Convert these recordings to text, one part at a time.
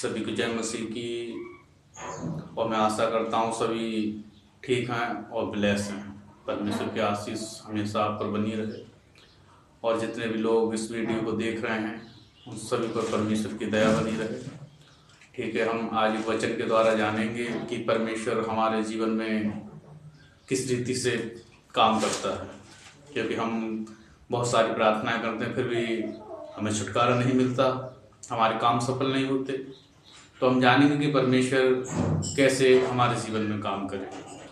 सभी को जय मसीह की। और मैं आशा करता हूँ सभी ठीक हैं और ब्लेस हैं। परमेश्वर की आशीष हमेशा आप पर बनी रहे। और जितने भी लोग इस वीडियो को देख रहे हैं उन सभी पर परमेश्वर की दया बनी रहे। ठीक है, हम आज एक वचन के द्वारा जानेंगे कि परमेश्वर हमारे जीवन में किस रीति से काम करता है। क्योंकि हम बहुत सारी प्रार्थनाएं करते हैं फिर भी हमें छुटकारा नहीं मिलता, हमारे काम सफल नहीं होते। तो हम जानेंगे कि परमेश्वर कैसे हमारे जीवन में काम करे।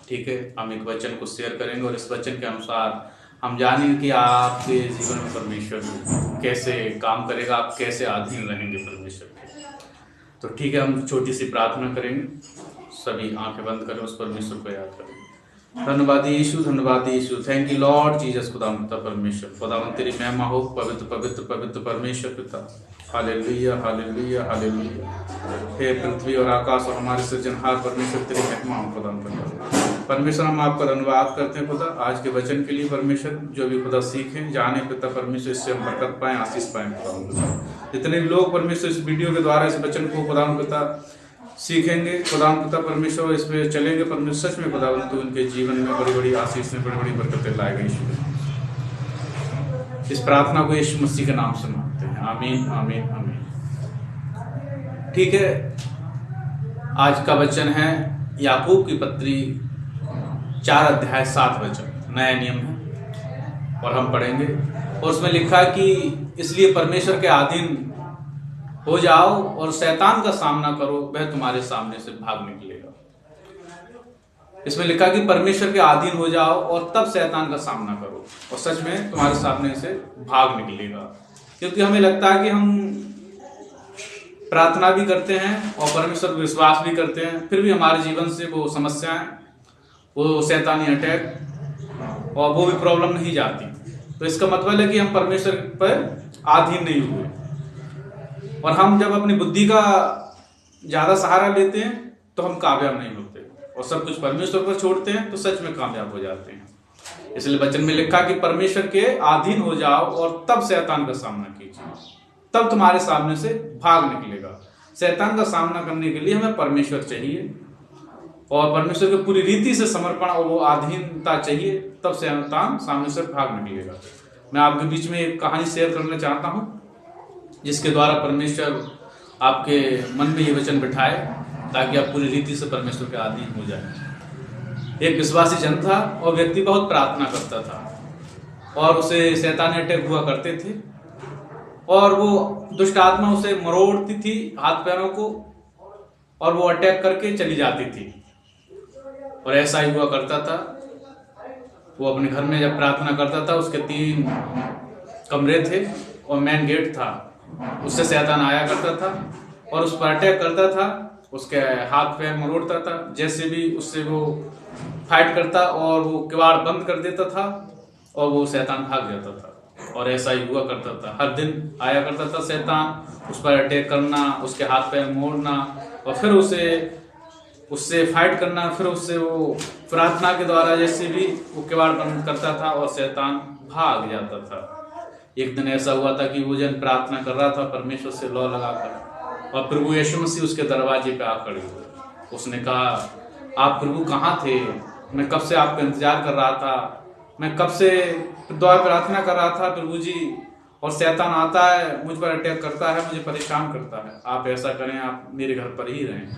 ठीक है, हम एक वचन को शेयर करेंगे और इस वचन के अनुसार हम जानेंगे कि आपके जीवन में परमेश्वर कैसे काम करेगा, आप कैसे अधीन रहेंगे परमेश्वर के। तो ठीक है, हम छोटी सी प्रार्थना करेंगे। सभी आंखें बंद करें, उस परमेश्वर को याद करें। धन्यवाद यीशु, धन्यवाद Yeshu. Thank you Lord Jesus. खुदावंद पिता परमेश्वर, खुदावंद तेरी महिमा हो। पवित्र पवित्र पवित्र परमेश्वर पिता, हालेलुया हालेलुया हालेलुया। हे पृथ्वी और आकाश और हमारे सृजनहार परमेश्वर तेरी महिमा हो। खुदावंद पिता परमेश्वर, हम आपका धन्यवाद करते हैं खुदा आज के वचन के लिए। परमेश्वर जो भी खुदा सीखें जाने पिता परमेश्वर, इससे हम बरकत पाएं, आशीष पाएं। खुदावंद पिता जितने भी लोग परमेश्वर इस वीडियो के द्वारा इस वचन को खुदावंद पिता सीखेंगे, खुदावंद पिता परमेश्वर इस पे चलेंगे परमेश्वर, सच में खुदावंद तू उनके जीवन में बड़ी बड़ी आशीष में बड़ी बड़ी बरकतें लाएगा। यीशु इस प्रार्थना को यीशु मसीह के नाम से मांगते हैं, आमीन आमीन आमीन। ठीक है, आज का वचन है याकूब की पत्री 4 अध्याय 7 वचन, नया नियम है और हम पढ़ेंगे। और उसमें लिखा है कि इसलिए परमेश्वर के अधीन हो जाओ और शैतान का सामना करो, वह तुम्हारे सामने से भाग निकलेगा। इसमें लिखा कि परमेश्वर के अधीन हो जाओ और तब शैतान का सामना करो और सच में तुम्हारे सामने से भाग निकलेगा। क्योंकि हमें लगता है कि हम प्रार्थना भी करते हैं और परमेश्वर पर विश्वास भी करते हैं, फिर भी हमारे जीवन से वो समस्याएं, वो शैतानी अटैक और वो भी प्रॉब्लम नहीं जाती। तो इसका मतलब है कि हम परमेश्वर पर अधीन नहीं हुए। और हम जब अपनी बुद्धि का ज्यादा सहारा लेते हैं तो हम कामयाब नहीं होते, और सब कुछ परमेश्वर पर छोड़ते हैं तो सच में कामयाब हो जाते हैं। इसलिए वचन में लिखा कि परमेश्वर के अधीन हो जाओ और तब शैतान का सामना कीजिए, तब तुम्हारे सामने से भाग निकलेगा। शैतान का सामना करने के लिए हमें परमेश्वर चाहिए और परमेश्वर के पूरी रीति से समर्पण और वो अधीनता चाहिए, तब शैतान सामने से भाग निकलेगा। मैं आपके बीच में एक कहानी शेयर करना चाहता हूँ जिसके द्वारा परमेश्वर आपके मन में ये वचन बिठाए ताकि आप पूरी रीति से परमेश्वर के अधीन हो जाए। एक विश्वासी जन था और व्यक्ति बहुत प्रार्थना करता था और उसे शैतानी अटैक हुआ करते थे और वो दुष्ट आत्मा उसे मरोड़ती थी हाथ पैरों को और वो अटैक करके चली जाती थी। और ऐसा ही हुआ करता था। वो अपने घर में जब प्रार्थना करता था, उसके 3 कमरे थे और मेन गेट था, उससे शैतान आया करता था और उस पर अटैक करता था, उसके हाथ पैर मरोड़ता था, जैसे भी उससे वो फाइट करता और वो किवाड़ बंद कर देता था और वो शैतान भाग जाता था। और ऐसा ही हुआ करता था, हर दिन आया करता था शैतान, उस पर अटैक करना, उसके हाथ पैर मोड़ना और फिर उससे फाइट करना, फिर उससे वो प्रार्थना के द्वारा जैसे भी वो किवाड़ बंद करता था और शैतान भाग जाता था। एक दिन ऐसा हुआ था कि वो जन प्रार्थना कर रहा था परमेश्वर से लौ लगाकर और प्रभु यीशु मसीह उसके दरवाजे पे आ खड़े हुए। उसने कहा, आप प्रभु कहाँ थे? मैं कब से आपका इंतजार कर रहा था, मैं कब से दुआ प्रार्थना कर रहा था प्रभु जी, और शैतान आता है मुझ पर अटैक करता है, मुझे परेशान करता है। आप ऐसा करें, आप मेरे घर पर ही रहें।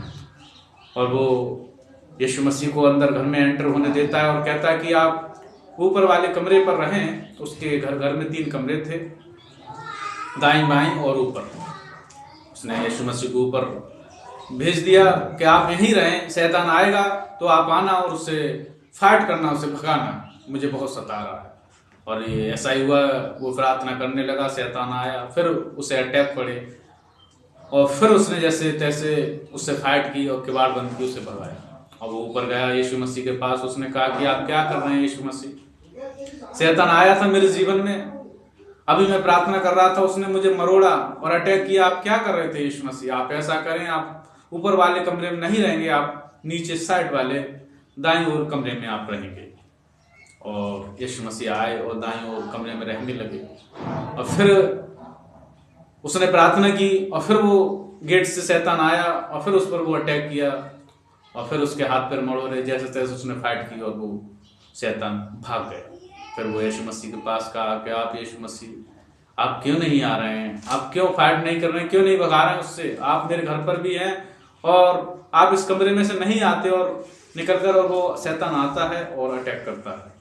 और वो यीशु मसीह को अंदर घर में एंटर होने देता है और कहता है कि आप ऊपर वाले कमरे पर रहें। उसके घर में 3 कमरे थे, दाईं बाईं और ऊपर। उसने यीशु मसीह को ऊपर भेज दिया कि आप यहीं रहें, शैतान आएगा तो आप आना और उससे फाइट करना, उसे भगाना, मुझे बहुत सता रहा है। और ये ऐसा ही हुआ, वो प्रार्थना करने लगा, शैतान आया, फिर उसे अटैक पड़े और फिर उसने जैसे तैसे उससे फाइट की और किवाड़ बंद की, उसे भगाया। और वो ऊपर गया यीशु मसीह के पास। उसने कहा कि आप क्या कर रहे हैं यीशु मसीह? शैतान आया था मेरे जीवन में, अभी मैं प्रार्थना कर रहा था, उसने मुझे मरोड़ा और अटैक किया। आप क्या कर रहे थे यीशु मसीह? आप ऐसा करें, आप ऊपर वाले कमरे में नहीं रहेंगे, आप नीचे साइड वाले दाईं ओर कमरे में आप रहेंगे। और यीशु मसीह आए और दाईं ओर कमरे में रहने लगे। और फिर उसने प्रार्थना की और फिर वो गेट से शैतान आया और फिर उस पर वो अटैक किया और फिर उसके हाथ पैर मड़ोड़े, जैसे तैसे उसने फाइट की और वो शैतान भाग गया। फिर वो यीशु मसीह के पास कहा कि आप यीशु मसीह, आप क्यों नहीं आ रहे हैं, आप क्यों फाइट नहीं कर रहे हैं, क्यों नहीं भगा रहे हैं उससे, आप मेरे घर पर भी हैं और आप इस कमरे में से नहीं आते और निकल कर, और वो शैतान आता है और अटैक करता है।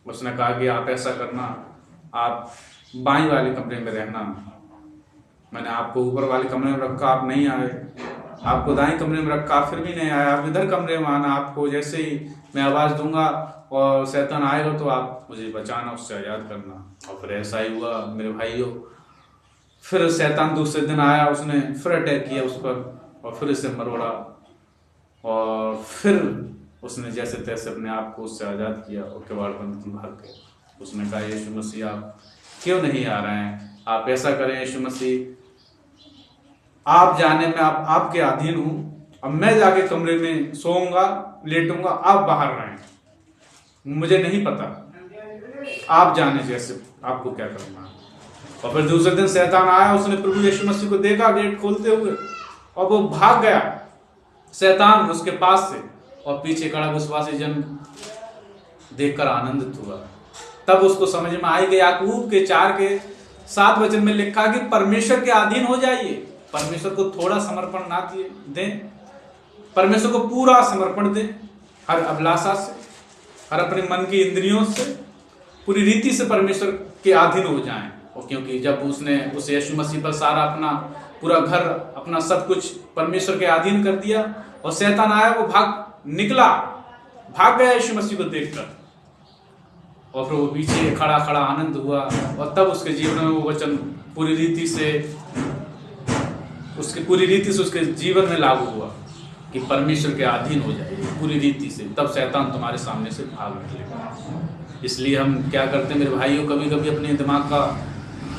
उसने कहा कि आप ऐसा करना, आप बाईं वाले कमरे में रहना, मैंने आपको ऊपर वाले कमरे में रखा, आप नहीं आए, आपको दाएं कमरे में रखा, फिर भी नहीं आया, आप इधर कमरे में आना, आपको जैसे ही मैं आवाज़ दूंगा और शैतान आएगा तो आप मुझे बचाना, उससे आज़ाद करना। और फिर ऐसा ही हुआ मेरे भाइयों। फिर शैतान दूसरे दिन आया, उसने फिर अटैक किया उस पर और फिर इसे मरोड़ा और फिर उसने जैसे तैसे अपने आप को उससे आज़ाद किया और किवाड़ बंद की, भाग गए। उसने कहा यीशु मसीह आप क्यों नहीं आ रहे हैं, आप ऐसा करें यीशु मसीह, आप जाने में आप आपके अधीन हूँ, अब मैं जाके कमरे में सोऊंगा, लेटूंगा, आप बाहर रहें, मुझे नहीं पता, आप जाने जैसे आपको क्या करना है। और फिर दूसरे दिन शैतान आया, उसने प्रभु यीशु मसीह को देखा गेट खोलते हुए और वो भाग गया शैतान उसके पास से, और पीछे खड़ा विश्वासी जन देखकर आनंदित हुआ। तब उसको समझ में आई कि याकूब के 4:7 वचन में लिखा कि परमेश्वर के अधीन हो जाइए, परमेश्वर को थोड़ा समर्पण ना दें, परमेश्वर को पूरा समर्पण दें, हर अभिलाषा से, हर अपने मन की इंद्रियों से, पूरी रीति से परमेश्वर के अधीन हो जाएं। और क्योंकि जब उसने उस यीशु मसीह पर सारा अपना पूरा घर, अपना सब कुछ परमेश्वर के अधीन कर दिया और शैतान आया, वो भाग गया यीशु मसीह को देखकर, और फिर वो पीछे खड़ा खड़ा आनंद हुआ। और तब उसके जीवन में वो वचन पूरी रीति से उसके जीवन में लागू हुआ कि परमेश्वर के अधीन हो जाइए पूरी रीति से, तब शैतान तुम्हारे सामने से भाग निकलेगा। इसलिए हम क्या करते हैं मेरे भाइयों, कभी कभी अपने दिमाग का,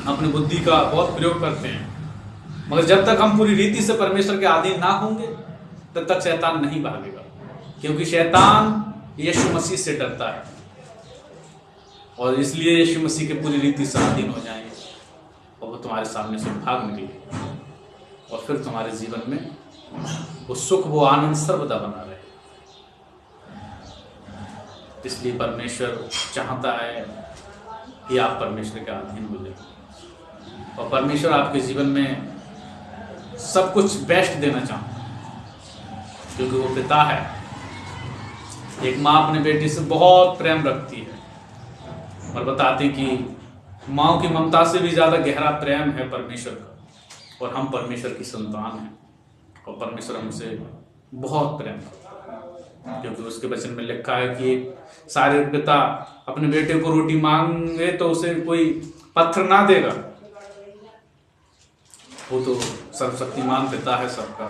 अपनी बुद्धि का बहुत प्रयोग करते हैं, मगर जब तक हम पूरी रीति से परमेश्वर के अधीन ना होंगे तब तक शैतान नहीं भागेगा, क्योंकि शैतान यीशु मसीह से डरता है। और इसलिए यीशु मसीह के पूरी रीति से अधीन हो जाएंगे और वो तुम्हारे सामने से भाग निकलेगा और फिर तुम्हारे जीवन में वो सुख, वो आनंद सर्वदा बना रहे। इसलिए परमेश्वर चाहता है कि आप परमेश्वर के अधीन हो जाए और परमेश्वर आपके जीवन में सब कुछ बेस्ट देना चाहता है, क्योंकि वो पिता है। एक माँ अपने बेटी से बहुत प्रेम रखती है और बताती कि माँ की ममता से भी ज्यादा गहरा प्रेम है परमेश्वर का, और हम परमेश्वर की संतान हैं और परमेश्वर हमसे बहुत प्रेम करता है, क्योंकि उसके वचन में लिखा है कि सारे पिता अपने बेटे को रोटी मांगे तो उसे कोई पत्थर ना देगा, वो तो सर्वशक्तिमान पिता है सबका,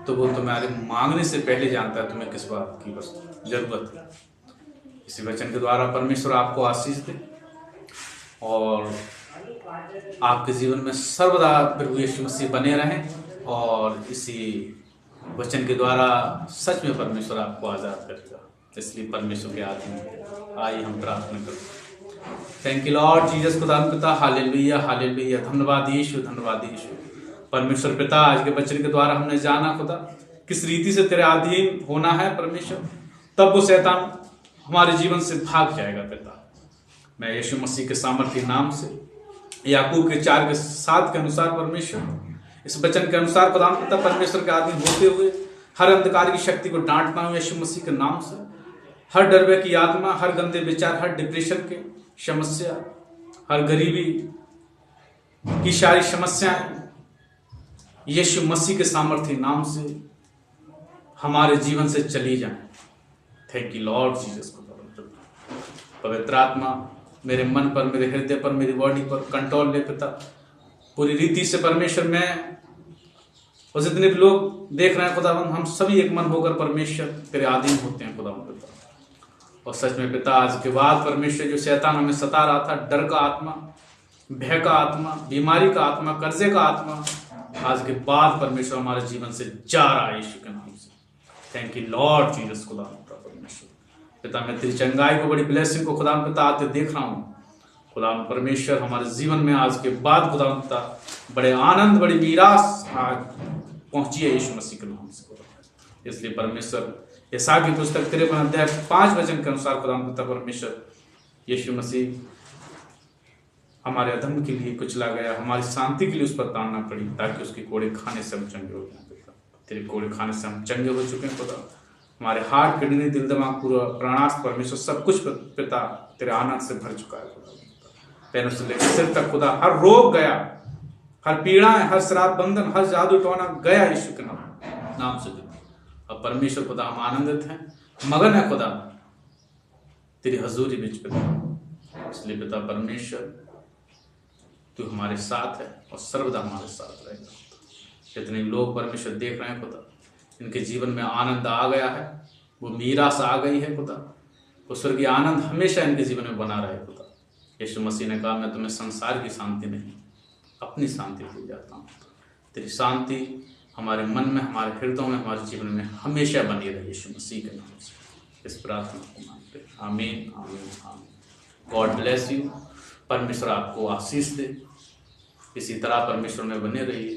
तो वो तुम्हारे मांगने से पहले जानता है तुम्हें किस बात की वस्तु जरूरत है। इसी वचन के द्वारा परमेश्वर आपको आशीष दे और आपके जीवन में सर्वदा प्रभु यीशु मसीह बने रहें, और इसी वचन के द्वारा सच में परमेश्वर आपको आज़ाद करेगा। इसलिए परमेश्वर के अधीन आइए हम प्रार्थना करते। थैंक यू लॉर्ड जीसस खुदा पिता, हालेलुया हालेलुया, धन्यवाद यीशु, धन्यवाद यीशु। परमेश्वर पिता, आज के वचन के द्वारा हमने जाना खुदा किस रीति से तेरे अधीन होना है परमेश्वर, तब वो शैतान हमारे जीवन से भाग जाएगा पिता। मैं यीशु मसीह के सामर्थ्य नाम से याकूब के 4:7 के अनुसार परमेश्वर इस वचन के अनुसार खुदा पिता परमेश्वर के अधीन होते हुए हर अंधकार की शक्ति को डांटता हूँ यीशु मसीह के नाम से। हर डर की आत्मा, हर गंदे विचार, हर डिप्रेशन के समस्या, हर गरीबी की सारी समस्याएं यीशु मसीह के सामर्थ्य नाम से हमारे जीवन से चली जाएं। थैंक यू लॉर्ड जीसस को। पवित्र आत्मा मेरे मन पर, मेरे हृदय पर, मेरी बॉडी पर कंट्रोल ले पिता पूरी रीति से परमेश्वर में। और जितने भी लोग देख रहे हैं खुदा, हम सभी एक मन होकर परमेश्वर तेरे अधीन होते हैं खुदा पिता। और सच में पिता, आज के बाद परमेश्वर जो शैतान हमें सता रहा था, डर का आत्मा, भय का आत्मा, बीमारी का आत्मा, कर्जे का आत्मा, आज के बाद परमेश्वर हमारे जीवन से जा रहा है यीशु के नाम से। थैंक यू लॉर्ड जीसस खुदा परमेश्वर पिता। मैं तेरी चंगाई को, बड़ी ब्लेसिंग को खुदा पिता आते देख रहा हूँ, खुदा परमेश्वर हमारे जीवन में आज के बाद खुदा बड़े आनंद, बड़ी मीरास आज पहुंची है यीशु मसीह के नाम से। इसलिए परमेश्वर यशायाह की पुस्तक 53 अध्याय 5 वचन के अनुसार खुदा परमेश्वर यीशु मसीह हमारे अधर्म के लिए कुचला गया, हमारी शांति के लिए उस पर ताड़ना पड़ी, ताकि उसके कोड़े खाने से हम चंगे हो जाएं। तेरे कोड़े खाने से हम चंगे हो चुके हैं खुदा। हमारे हार्ट, किडनी, दिल, दिमाग, पूरा प्राणास परमेश्वर सब कुछ पिता तेरे आनंद से भर चुका है खुदा। पैरों से लेकर सिर तक खुदा हर रोग गया, हर पीड़ाएं, हर श्राप बंधन, हर जादू टोना गया यीशु के नाम से। अब परमेश्वर खुदा हम आनंदित हैं, मगन है खुदा तेरी हजूरी बीच पिता। इसलिए पिता परमेश्वर तू हमारे साथ है और सर्वदा हमारे साथ रहेगा। जितने लोग परमेश्वर देख रहे हैं खुदा, इनके जीवन में आनंद आ गया है, वो मीरास आ गई है खुदा, वो स्वर्गीय आनंद हमेशा इनके जीवन में बना रहे खुदा। यीशु मसीह ने कहा मैं तुम्हें संसार की शांति नहीं, अपनी शांति दे जाता हूँ। तेरी शांति हमारे मन में, हमारे हृदयों में, हमारे जीवन में हमेशा बनी रहे यीशु मसीह के नाम से। इस प्रार्थना को मानते हैं। आमीन, आमीन, आमीन। God bless you. परमेश्वर आपको आशीष दे। इसी तरह परमेश्वर में बने रहिए,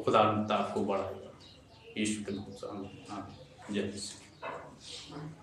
खुदा आपको बढ़ाएगा। यीशु के नाम से आमीन। जय मसीह।